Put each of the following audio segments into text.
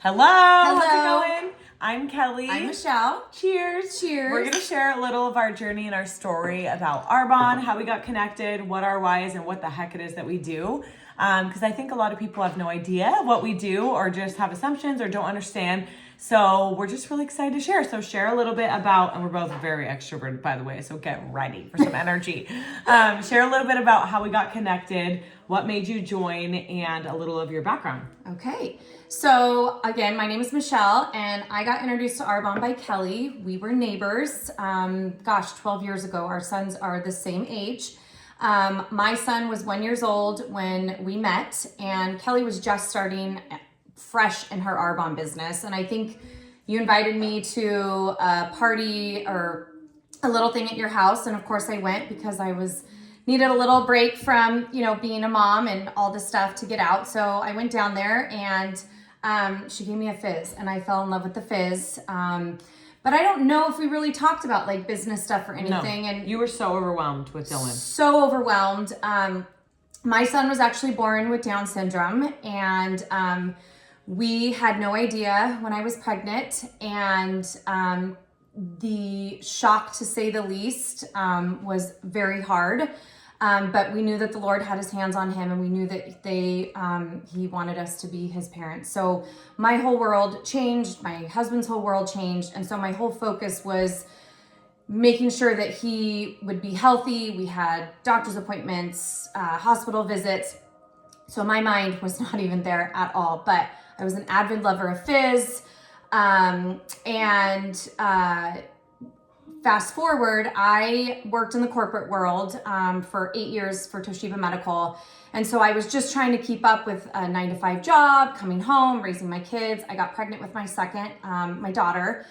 Hello. Hello. How's it going? I'm Kelly. I'm Michelle. Cheers. Cheers. We're going to share a little of our journey and our story about Arbonne, how we got connected, what our why is, and what the heck it is that we do. Because I think a lot of people have no idea what we do or just have assumptions or don't understand. So we're just really excited to share. So share a little bit about, and we're both very extroverted, by the way, so get ready for some energy. Share a little bit about how we got connected, what made you join, and a little of your background. Okay. So again, my name is Michelle and I got introduced to Arbonne by Kelly. We were neighbors, 12 years ago. Our sons are the same age. My son was 1 year old when we met, and Kelly was just starting fresh in her Arbonne business. And I think you invited me to a party or a little thing at your house. And of course I went because I needed a little break from, being a mom and all this stuff to get out. So I went down there and she gave me a fizz and I fell in love with the fizz. But I don't know if we really talked about like business stuff or anything. No, and you were so overwhelmed with Dylan. So overwhelmed. My son was actually born with Down syndrome, and we had no idea when I was pregnant, and the shock, to say the least, was very hard. But we knew that the Lord had his hands on him, and we knew that he wanted us to be his parents. So my whole world changed, my husband's whole world changed. And so my whole focus was making sure that he would be healthy. We had doctor's appointments, hospital visits. So my mind was not even there at all, but I was an avid lover of fizz. Fast forward, I worked in the corporate world for 8 years for Toshiba Medical. And so I was just trying to keep up with a 9-to-5 job, coming home, raising my kids. I got pregnant with my second, my daughter.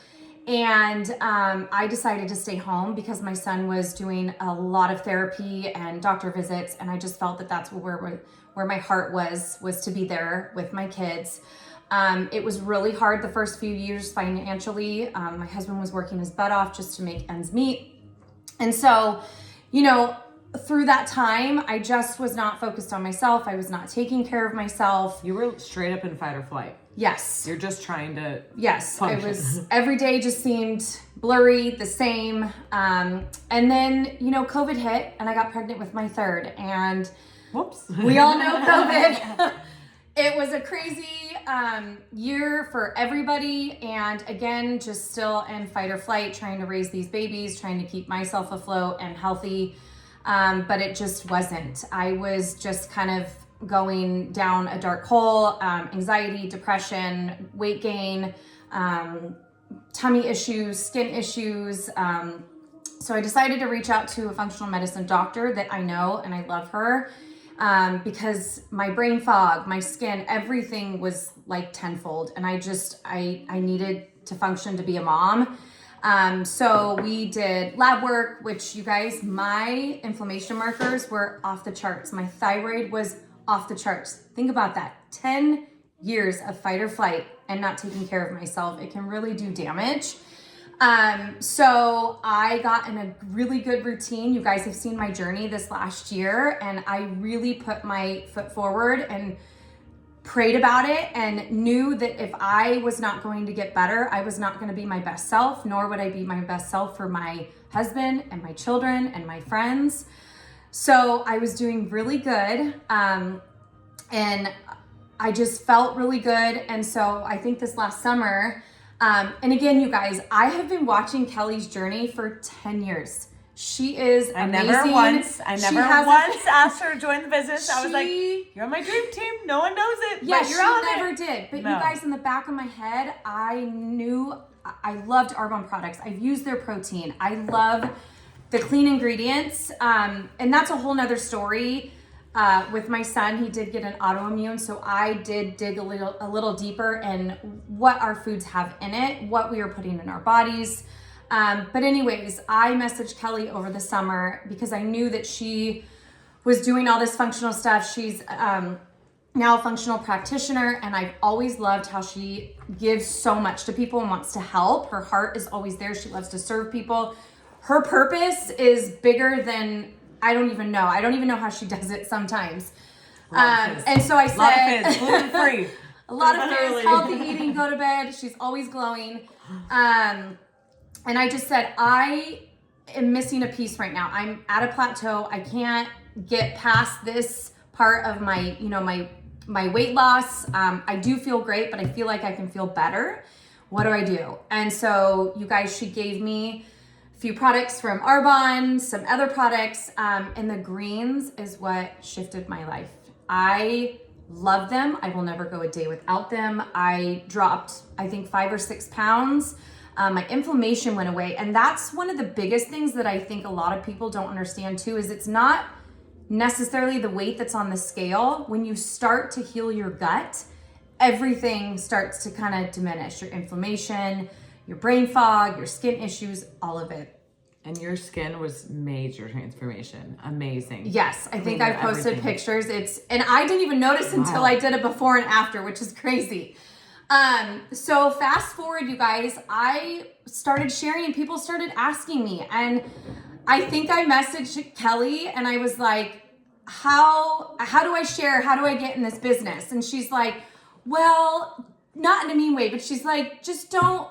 And I decided to stay home because my son was doing a lot of therapy and doctor visits. And I just felt that that's where my heart was to be there with my kids. It was really hard the first few years financially. My husband was working his butt off just to make ends meet. And so, through that time, I just was not focused on myself. I was not taking care of myself. You were straight up in fight or flight. Yes. You're just trying to function. It was, every day just seemed blurry, the same. And then, COVID hit and I got pregnant with my third, and whoops. We all know COVID. It was a crazy year for everybody. And again, just still in fight or flight, trying to raise these babies, trying to keep myself afloat and healthy. But it just wasn't. I was just kind of going down a dark hole, anxiety, depression, weight gain, tummy issues, skin issues. So I decided to reach out to a functional medicine doctor that I know, and I love her. Because my brain fog, my skin, everything was like tenfold. And I needed to function to be a mom. So we did lab work, which, you guys, my inflammation markers were off the charts. My thyroid was off the charts. Think about that. 10 years of fight or flight and not taking care of myself. It can really do damage. So I got in a really good routine. You guys have seen my journey this last year, and I really put my foot forward and prayed about it and knew that if I was not going to get better, I was not going to be my best self, nor would I be my best self for my husband and my children and my friends. So I was doing really good. And I just felt really good. And so I think this last summer, and again, you guys, I have been watching Kelly's journey for 10 years. She is amazing. I never once asked her to join the business. I was like, you're on my dream team. No one knows it. Yeah, but you're on it. She never did. But no. You guys, in the back of my head, I knew I loved Arbonne products. I've used their protein. I love the clean ingredients. And that's a whole nother story. With my son, he did get an autoimmune, so I did dig a little deeper in what our foods have in it, what we are putting in our bodies. But anyways, I messaged Kelly over the summer because I knew that she was doing all this functional stuff. She's now a functional practitioner, and I've always loved how she gives so much to people and wants to help. Her heart is always there. She loves to serve people. Her purpose is bigger than I don't even know how she does it sometimes. And so I said, gluten-free. a lot of fizz, healthy eating, go to bed. She's always glowing. And I just said, I am missing a piece right now. I'm at a plateau. I can't get past this part of my, my weight loss. I do feel great, but I feel like I can feel better. What do I do? And so you guys, she gave me a few products from Arbonne, some other products, and the greens is what shifted my life. I love them. I will never go a day without them. I dropped, I think 5 or 6 pounds. My inflammation went away. And that's one of the biggest things that I think a lot of people don't understand too, is it's not necessarily the weight that's on the scale. When you start to heal your gut, everything starts to kind of diminish. Your inflammation, your brain fog, your skin issues, all of it. And your skin was major transformation. Amazing. Yes, I think I posted pictures. And I didn't even notice until I did a before and after, which is crazy. So fast forward, you guys, I started sharing and people started asking me. And I think I messaged Kelly and I was like, how do I share? How do I get in this business? And she's like, well, not in a mean way, but she's like, just don't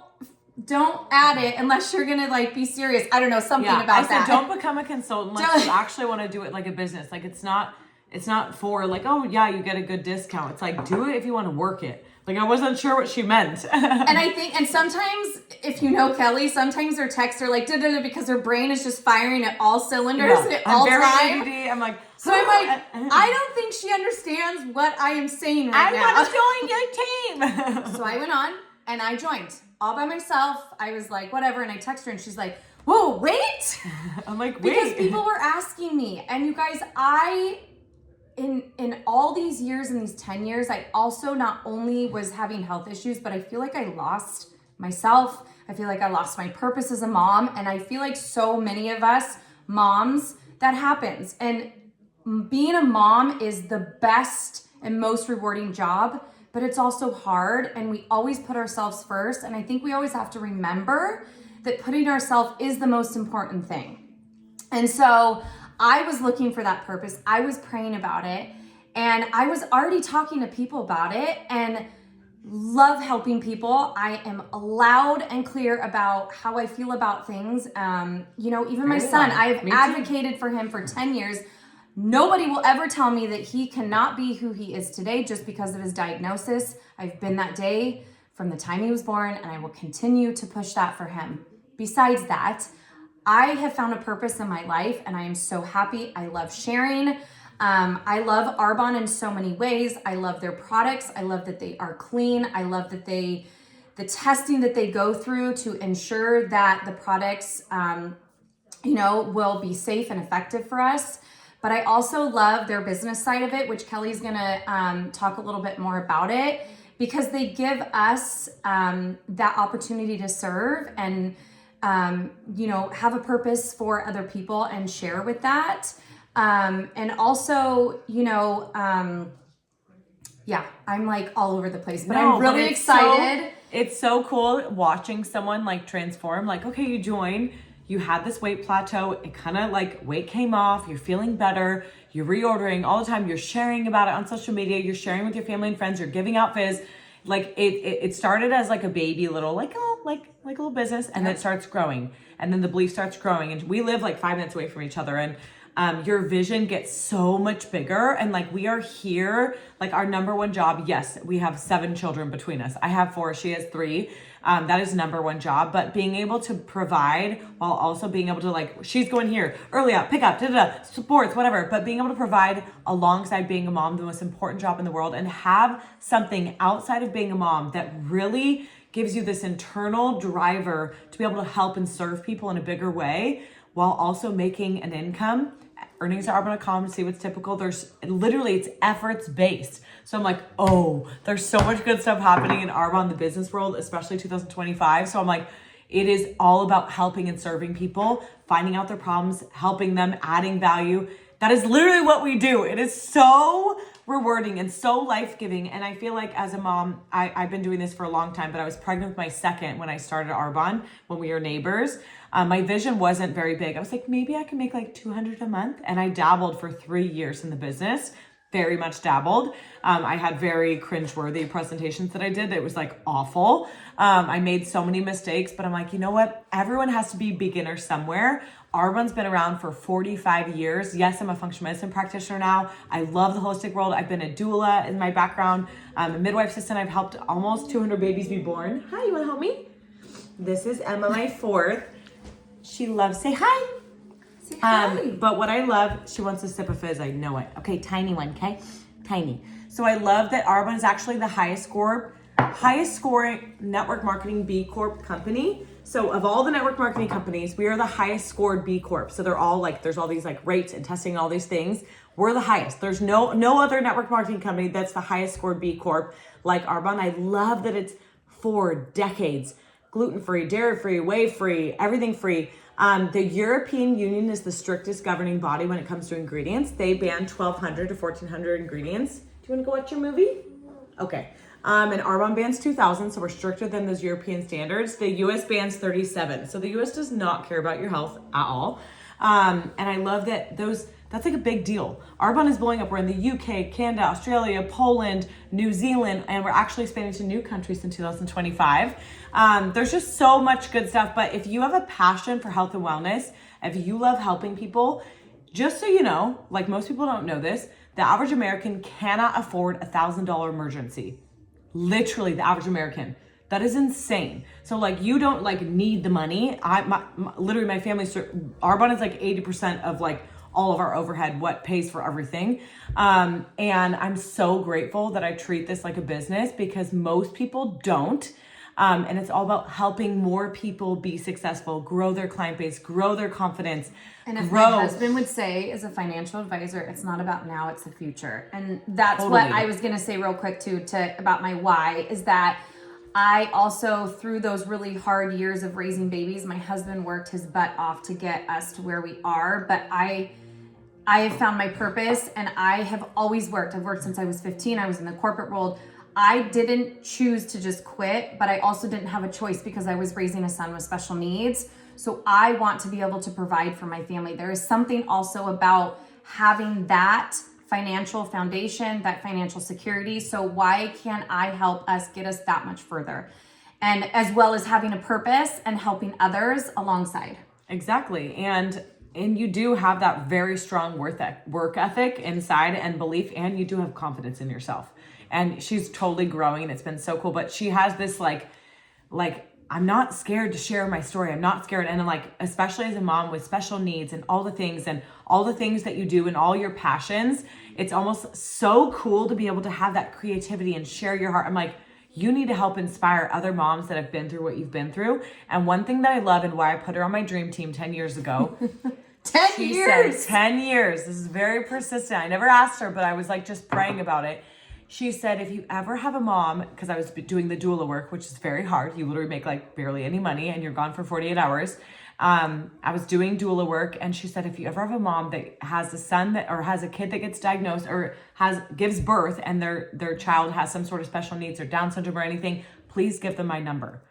add it unless you're gonna like be serious. I don't know, something about I said, that. don't become a consultant unless you actually want to do it like a business. Like it's not for like, oh yeah, you get a good discount. It's like, do it if you want to work it. Like I wasn't sure what she meant. And sometimes, if you know Kelly, sometimes her texts are like, da-da-da, because her brain is just firing at all cylinders at all time. I'm very ADD. I'm like, so I'm like, I don't think she understands what I am saying right now. I want to join your team. So I went on and I joined all by myself. I was like, whatever. And I texted her and she's like, whoa, wait. I'm like, wait. Because people were asking me. And you guys, in all these years, in these 10 years, I also not only was having health issues, but I feel like I lost myself. I feel like I lost my purpose as a mom. And I feel like so many of us moms, that happens. And being a mom is the best and most rewarding job, but it's also hard. And we always put ourselves first. And I think we always have to remember that putting ourselves is the most important thing. And so I was looking for that purpose. I was praying about it. And I was already talking to people about it and love helping people. I am loud and clear about how I feel about things. Even my son, I've advocated for him for 10 years. Nobody will ever tell me that he cannot be who he is today just because of his diagnosis. I've been that day from the time he was born, and I will continue to push that for him. Besides that, I have found a purpose in my life and I am so happy. I love sharing. I love Arbonne in so many ways. I love their products. I love that they are clean. I love that the testing that they go through to ensure that the products, will be safe and effective for us. But I also love their business side of it, which Kelly's gonna talk a little bit more about it, because they give us that opportunity to serve and have a purpose for other people and share with that. And also, I'm like all over the place, but I'm really excited. It's so cool watching someone like transform. Like, okay, you join, you had this weight plateau, it kind of like weight came off, you're feeling better, you're reordering all the time, you're sharing about it on social media, you're sharing with your family and friends, you're giving out fizz. Like it started as like a baby little, like a little business, and then it starts growing, and then the belief starts growing, and we live like 5 minutes away from each other, and your vision gets so much bigger. And like, we are here, like our number one job. Yes, we have 7 children between us. I have 4, she has 3. That is number one job, but being able to provide while also being able to, like, she's going here, early up, pick up, sports, whatever, but being able to provide alongside being a mom, the most important job in the world, and have something outside of being a mom that really gives you this internal driver to be able to help and serve people in a bigger way while also making an income. Earnings at Arbonne.com to see what's typical. There's literally, it's efforts based. So I'm like, oh, there's so much good stuff happening in Arbonne, the business world, especially 2025. So I'm like, it is all about helping and serving people, finding out their problems, helping them, adding value. That is literally what we do. It is so rewarding and so life-giving. And I feel like as a mom, I've been doing this for a long time, but I was pregnant with my second when I started Arbonne, when we were neighbors. My vision wasn't very big. I was like, maybe I can make like $200 a month. And I dabbled for 3 years in the business. very much dabbled. I had very cringeworthy presentations that I did. It was like awful. I made so many mistakes, but I'm like, you know what? Everyone has to be beginner somewhere. Arbonne's been around for 45 years. Yes, I'm a functional medicine practitioner now. I love the holistic world. I've been a doula in my background. I'm a midwife assistant. I've helped almost 200 babies be born. Hi, you wanna help me? This is Emma, my fourth. She loves, say hi. But what I love, she wants a sip of fizz, I know it. Okay, tiny one, okay? Tiny. So I love that Arbonne is actually the highest scoring network marketing B Corp company. So of all the network marketing companies, we are the highest scored B Corp. So they're all like, there's all these like rates and testing and all these things. We're the highest. There's no other network marketing company that's the highest scored B Corp like Arbonne. I love that it's 4 decades, gluten-free, dairy-free, whey-free, everything free. The European Union is the strictest governing body when it comes to ingredients. They ban 1,200 to 1,400 ingredients. Do you want to go watch your movie? Okay. And Arbonne bans 2,000, so we're stricter than those European standards. The US bans 37, so the US does not care about your health at all. And I love that that's like a big deal. Arbonne is blowing up. We're in the UK, Canada, Australia, Poland, New Zealand, and we're actually expanding to new countries in 2025. There's just so much good stuff. But if you have a passion for health and wellness, if you love helping people, just so you know, like most people don't know this, the average American cannot afford $1,000 emergency. Literally, the average American. That is insane. So like you don't like need the money. Literally my family, Arbonne is like 80% of like all of our overhead, what pays for everything. And I'm so grateful that I treat this like a business because most people don't. And it's all about helping more people be successful, grow their client base, grow their confidence. And as my husband would say, as a financial advisor, it's not about now, it's the future. And that's totally what I was going to say real quick too, about my why is that I also, through those really hard years of raising babies, my husband worked his butt off to get us to where we are. But I have found my purpose and I have always worked. I've worked since I was 15. I was in the corporate world. I didn't choose to just quit, but I also didn't have a choice because I was raising a son with special needs. So I want to be able to provide for my family. There is something also about having that financial foundation, that financial security. So why can't I help us get us that much further? And as well as having a purpose and helping others alongside. Exactly. And you do have that very strong work ethic inside and belief, and you do have confidence in yourself. And she's totally growing and it's been so cool. But she has this like, I'm not scared to share my story. I'm not scared. And like, especially as a mom with special needs and all the things that you do and all your passions, it's almost so cool to be able to have that creativity and share your heart. I'm like, you need to help inspire other moms that have been through what you've been through. And one thing that I love and why I put her on my dream team 10 years ago, 10 years. Said 10 years. This is very persistent. I never asked her, but I was like just praying about it. She said, if you ever have a mom, because I was doing the doula work, which is very hard. You literally make like barely any money and you're gone for 48 hours. I was doing doula work. And she said, if you ever have a mom that has a son or has a kid that gets diagnosed or gives birth and their child has some sort of special needs or Down syndrome or anything, please give them my number.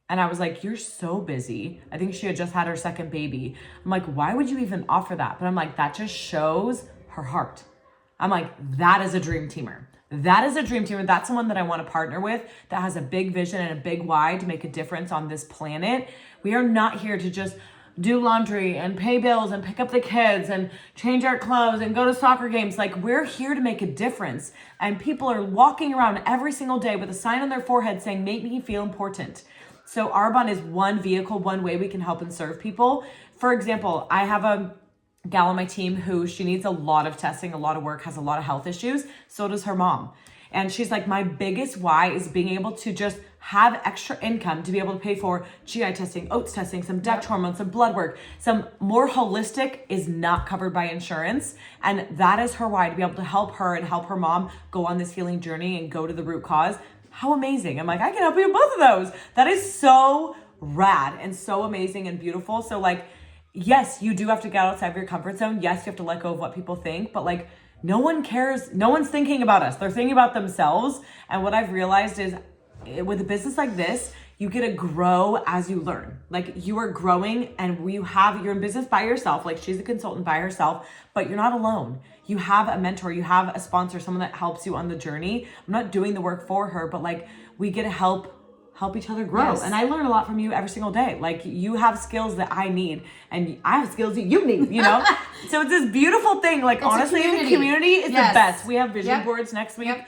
And I was like, you're so busy. I think she had just had her second baby. I'm like, why would you even offer that? But I'm like, that just shows her heart. I'm like, that is a dream teamer. That is a dream teamer. That's someone that I want to partner with that has a big vision and a big why to make a difference on this planet. We are not here to just do laundry and pay bills and pick up the kids and change our clothes and go to soccer games. Like, we're here to make a difference. And people are walking around every single day with a sign on their forehead saying, make me feel important. So Arbonne is one vehicle, one way we can help and serve people. For example, I have a gal on my team who she needs a lot of testing, a lot of work, has a lot of health issues. So does her mom. And she's like, my biggest why is being able to just have extra income to be able to pay for GI testing, oats testing, some Dutch hormones, some blood work, some more holistic is not covered by insurance. And that is her why, to be able to help her and help her mom go on this healing journey and go to the root cause. How amazing. I'm like, I can help you with both of those. That is so rad and so amazing and beautiful. So like, yes, you do have to get outside of your comfort zone. Yes, you have to let go of what people think, but like, no one cares. No one's thinking about us. They're thinking about themselves. And what I've realized is with a business like this, you get to grow as you learn. Like you are growing and you're in business by yourself. Like she's a consultant by herself, but you're not alone. You have a mentor, you have a sponsor, someone that helps you on the journey. I'm not doing the work for her, but like we get to help each other grow. Yes. And I learn a lot from you every single day. Like you have skills that I need and I have skills that you need, So it's this beautiful thing. Like it's honestly, the community is the best. We have vision boards next week.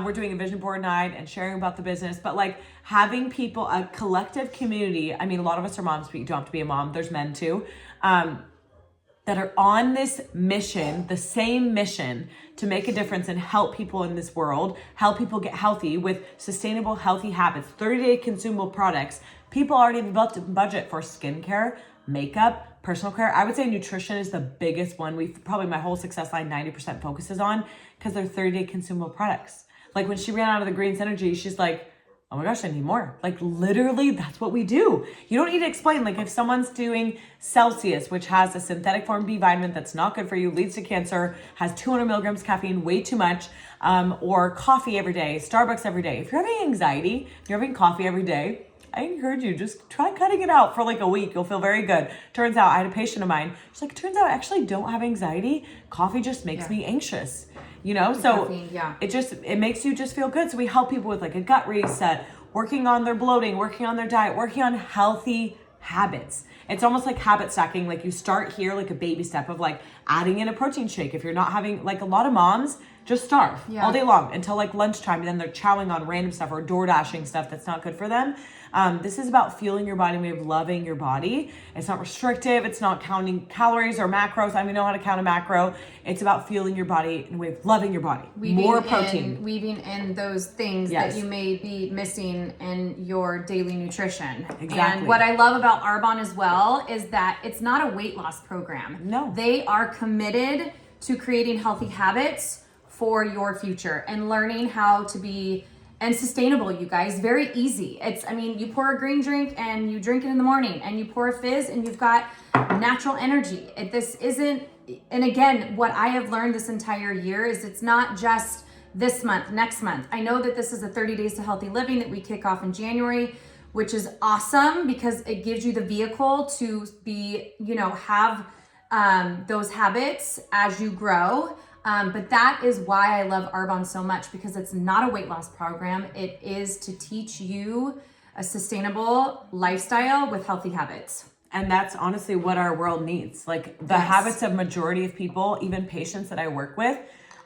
We're doing a vision board night and sharing about the business, but like having people, a collective community. I mean, a lot of us are moms, but you don't have to be a mom. There's men too, that are on this mission, the same mission to make a difference and help people in this world, help people get healthy with sustainable, healthy habits, 30-day consumable products. People already have built a budget for skincare, makeup, personal care. I would say nutrition is the biggest one. Probably my whole success line 90% focuses on because they're 30-day consumable products. Like when she ran out of the green synergy, she's like, oh my gosh, I need more. Like literally that's what we do. You don't need to explain. Like if someone's doing Celsius, which has a synthetic form B vitamin that's not good for you, leads to cancer, has 200 milligrams caffeine, way too much, or coffee every day, Starbucks every day. If you're having anxiety, you're having coffee every day, I encourage you, just try cutting it out for like a week. You'll feel very good. Turns out I had a patient of mine. She's like, turns out I actually don't have anxiety. Coffee just makes me anxious. So caffeine, it makes you just feel good. So we help people with like a gut reset, working on their bloating, working on their diet, working on healthy habits. It's almost like habit stacking. Like you start here, like a baby step of like adding in a protein shake. If you're not having, like a lot of moms just starve all day long until like lunchtime, and then they're chowing on random stuff or door dashing stuff that's not good for them. This is about fueling your body, way of loving your body. It's not restrictive. It's not counting calories or macros. I mean, know how to count a macro. It's about fueling your body and way of loving your body. More protein. Weaving in those things that you may be missing in your daily nutrition. Exactly. And what I love about Arbonne as well is that it's not a weight loss program. No. They are committed to creating healthy habits for your future and learning how to be and sustainable, you guys. Very easy. You pour a green drink and you drink it in the morning, and you pour a fizz and you've got natural energy. And again, what I have learned this entire year is it's not just this month, next month. I know that this is a 30 days to healthy living that we kick off in January, which is awesome because it gives you the vehicle to be, have those habits as you grow. But that is why I love Arbonne so much, because it's not a weight loss program. It is to teach you a sustainable lifestyle with healthy habits. And that's honestly what our world needs. Like the habits of majority of people, even patients that I work with,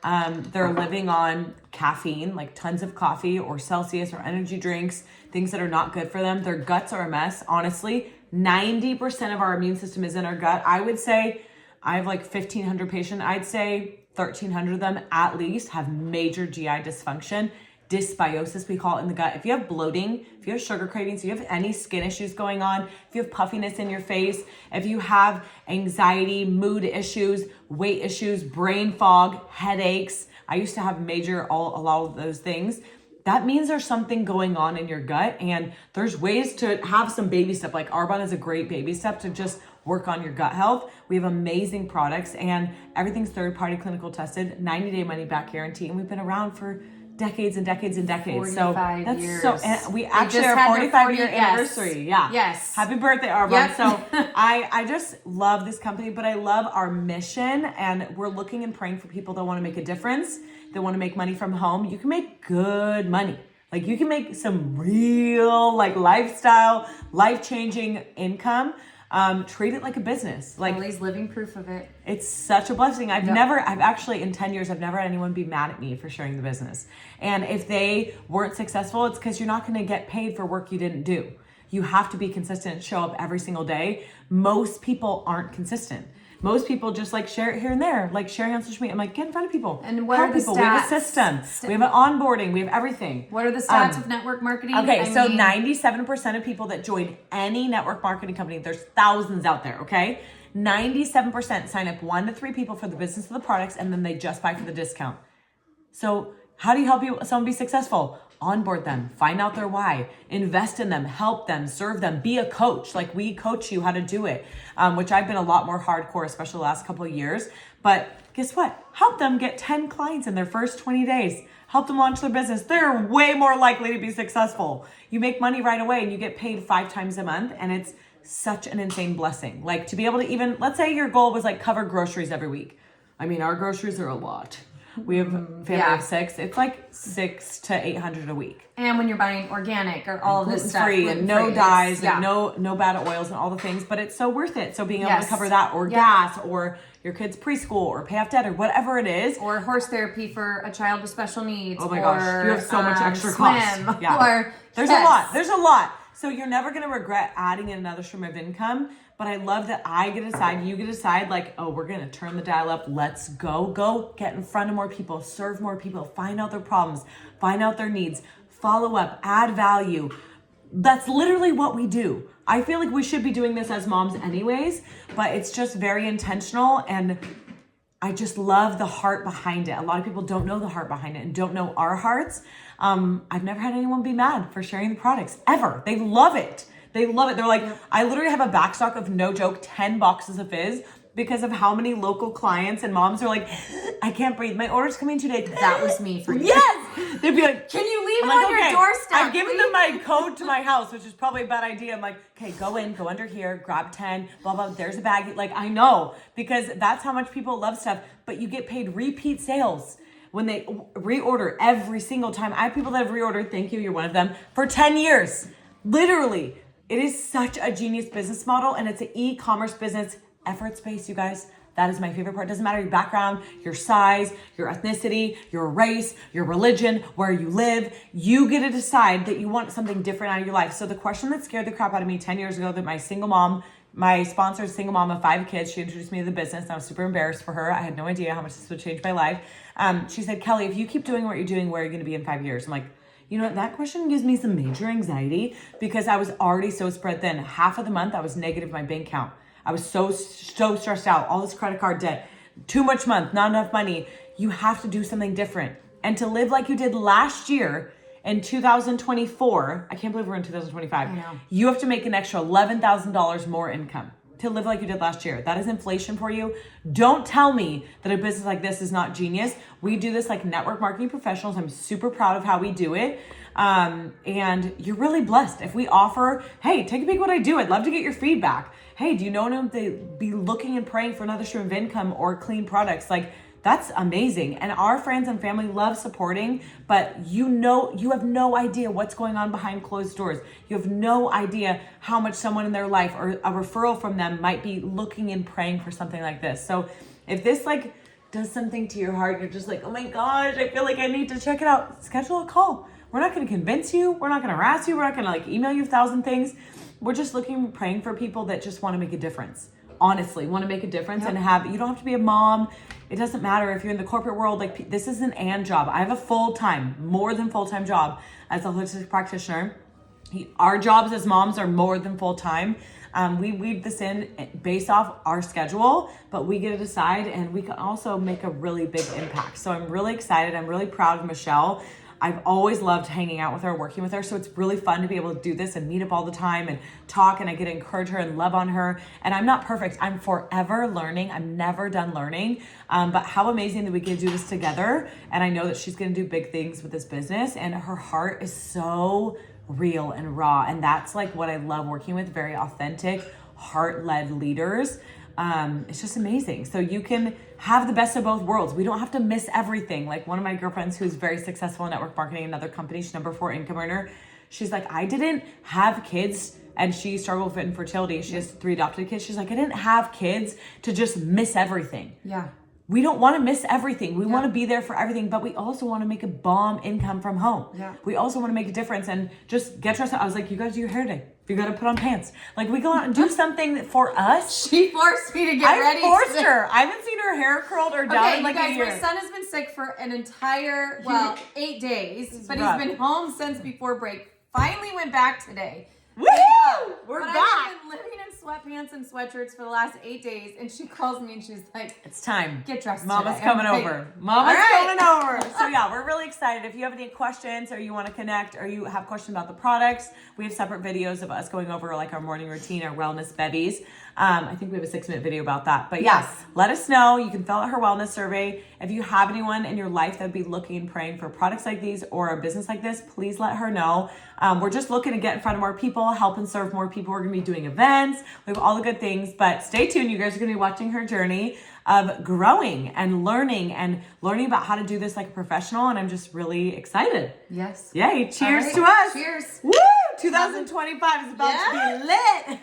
they're living on caffeine, like tons of coffee or Celsius or energy drinks, things that are not good for them. Their guts are a mess. Honestly, 90% of our immune system is in our gut. I would say I have like 1,500 patients. I'd say 1,300 of them at least have major GI dysfunction, dysbiosis we call it in the gut. If you have bloating, if you have sugar cravings, if you have any skin issues going on, if you have puffiness in your face, if you have anxiety, mood issues, weight issues, brain fog, headaches, I used to have a lot of those things. That means there's something going on in your gut, and there's ways to have some baby step. Like Arbonne is a great baby step to just work on your gut health. We have amazing products and everything's third-party clinical tested, 90-day money-back guarantee, and we've been around for decades and decades and decades. 45 that's years. And we actually are 45-year anniversary. Yeah. Yes. Happy birthday, Arbonne. Yep. So I just love this company, but I love our mission, and we're looking and praying for people that want to make a difference, that want to make money from home. You can make good money. Like you can make some real lifestyle, life-changing income. Treat it like a business. Like Ellie's living proof of it. It's such a blessing. I've actually in 10 years, I've never had anyone be mad at me for sharing the business. And if they weren't successful, it's because you're not going to get paid for work you didn't do. You have to be consistent and show up every single day. Most people aren't consistent. Most people just share it here and there, sharing on social media. I'm like, get in front of people. And what are the people. stats? We have a system. We have an onboarding. We have everything. What are the stats of network marketing? Okay, 97% of people that join any network marketing company, there's thousands out there, okay? 97% sign up 1 to 3 people for the business of the products, and then they just buy for the discount. So how do you help someone be successful? Onboard them, find out their why, invest in them, help them, serve them, be a coach. Like we coach you how to do it, which I've been a lot more hardcore, especially the last couple of years. But guess what? Help them get 10 clients in their first 20 days. help them launch their business. They're way more likely to be successful. You make money right away and you get paid 5 times a month, and it's such an insane blessing. Like to be able to even, let's say your goal was like cover groceries every week. I mean, our groceries are a lot. We have a family of 6. It's like 600 to 800 a week. And when you're buying organic or all of this stuff, free and no dyes and no bad oils and all the things, but it's so worth it. So being able to cover that, or gas, or your kid's preschool, or pay off debt, or whatever it is, or horse therapy for a child with special needs. Oh my gosh, you have so much extra swim, cost. Yeah, or there's a lot. There's a lot. So you're never going to regret adding in another stream of income. But I love that I get to decide, you get to decide, like, oh, we're going to turn the dial up. Let's go get in front of more people, serve more people, find out their problems, find out their needs, follow up, add value. That's literally what we do. I feel like we should be doing this as moms anyways, but it's just very intentional, and I just love the heart behind it. A lot of people don't know the heart behind it and don't know our hearts. I've never had anyone be mad for sharing the products ever. They love it. They love it. They're like, I literally have a backstock of, no joke, 10 boxes of Fizz because of how many local clients and moms are like, I can't breathe. My order's coming today. That was me for you. Yes. They'd be like, can you leave it on your doorstep? I've given them my code to my house, which is probably a bad idea. I'm like, okay, go under here, grab 10, blah, blah, there's a bag. Like, I know, because that's how much people love stuff, but you get paid repeat sales when they reorder every single time. I have people that have reordered, thank you, you're one of them, for 10 years. Literally. It is such a genius business model, and it's an e-commerce business. Effort-based, you guys. That is my favorite part. It doesn't matter your background, your size, your ethnicity, your race, your religion, where you live. You get to decide that you want something different out of your life. So the question that scared the crap out of me 10 years ago, that my sponsor, single mom of 5 kids, she introduced me to the business, and I was super embarrassed for her. I had no idea how much this would change my life. She said, Kelly, if you keep doing what you're doing, where are you going to be in 5 years? I'm like, you know what? That question gives me some major anxiety, because I was already so spread thin. Half of the month I was negative in my bank account. I was so stressed out. All this credit card debt, too much month, not enough money. You have to do something different. And to live like you did last year in 2024, I can't believe we're in 2025. I know. You have to make an extra $11,000 more income to live like you did last year. That is inflation for you. Don't tell me that a business like this is not genius. We do this like network marketing professionals. I'm super proud of how we do it. And you're really blessed. If we offer, hey, take a peek what I do. I'd love to get your feedback. Hey, do you know them to be looking and praying for another stream of income or clean products? Like, that's amazing. And our friends and family love supporting, but you have no idea what's going on behind closed doors. You have no idea how much someone in their life or a referral from them might be looking and praying for something like this. So if this like does something to your heart, you're just like, oh my gosh, I feel like I need to check it out, schedule a call. We're not going to convince you. We're not going to harass you. We're not going to like email you 1,000 things. We're just looking, praying for people that just want to make a difference. Honestly, want to make a difference and you don't have to be a mom. It doesn't matter if you're in the corporate world. Like, this is an and job. I have a full-time, more than full-time job as a holistic practitioner. Our jobs as moms are more than full-time. We weave this in based off our schedule, but we get to decide, and we can also make a really big impact. So I'm really excited. I'm really proud of Michelle. I've always loved hanging out with her, working with her. So it's really fun to be able to do this and meet up all the time and talk, and I get to encourage her and love on her. And I'm not perfect. I'm forever learning. I'm never done learning. But how amazing that we get to do this together. And I know that she's going to do big things with this business, and her heart is so real and raw. And that's like what I love working with, very authentic, heart-led leaders. It's just amazing. So you can have the best of both worlds. We don't have to miss everything. Like one of my girlfriends who's very successful in network marketing, another company, she's number 4 income earner. She's like, I didn't have kids, and she struggled with infertility. She has 3 adopted kids. She's like, I didn't have kids to just miss everything. Yeah. We don't want to miss everything. We want to be there for everything, but we also want to make a bomb income from home. Yeah. We also want to make a difference and just get dressed up. I was like, you guys do your hair day. You got to put on pants. Like, we go out and do something for us. She forced me to get ready. I forced her. I haven't seen her hair curled or down in like a year. My son has been sick for an entire, 8 days, but rough. He's been home since before break. Finally went back today. Woo! We're back. I've been living in sweatpants and sweatshirts for the last 8 days, and she calls me and she's like, it's time. Get dressed. Mama's today." coming I'm like, over. Mama's right. coming over. So yeah, we're really excited. If you have any questions or you want to connect or you have questions about the products, we have separate videos of us going over like our morning routine, our wellness bevies. I think we have a 6-minute video about that. But yeah, Yes. let us know. You can fill out her wellness survey. If you have anyone in your life that would be looking and praying for products like these or a business like this, please let her know. We're just looking to get in front of more people, help and serve more people. We're going to be doing events. We have all the good things, but stay tuned. You guys are going to be watching her journey of growing and learning about how to do this like a professional. And I'm just really excited. Yes. Yay. Cheers All right. to us. Cheers. Woo! 2025 is about to be lit.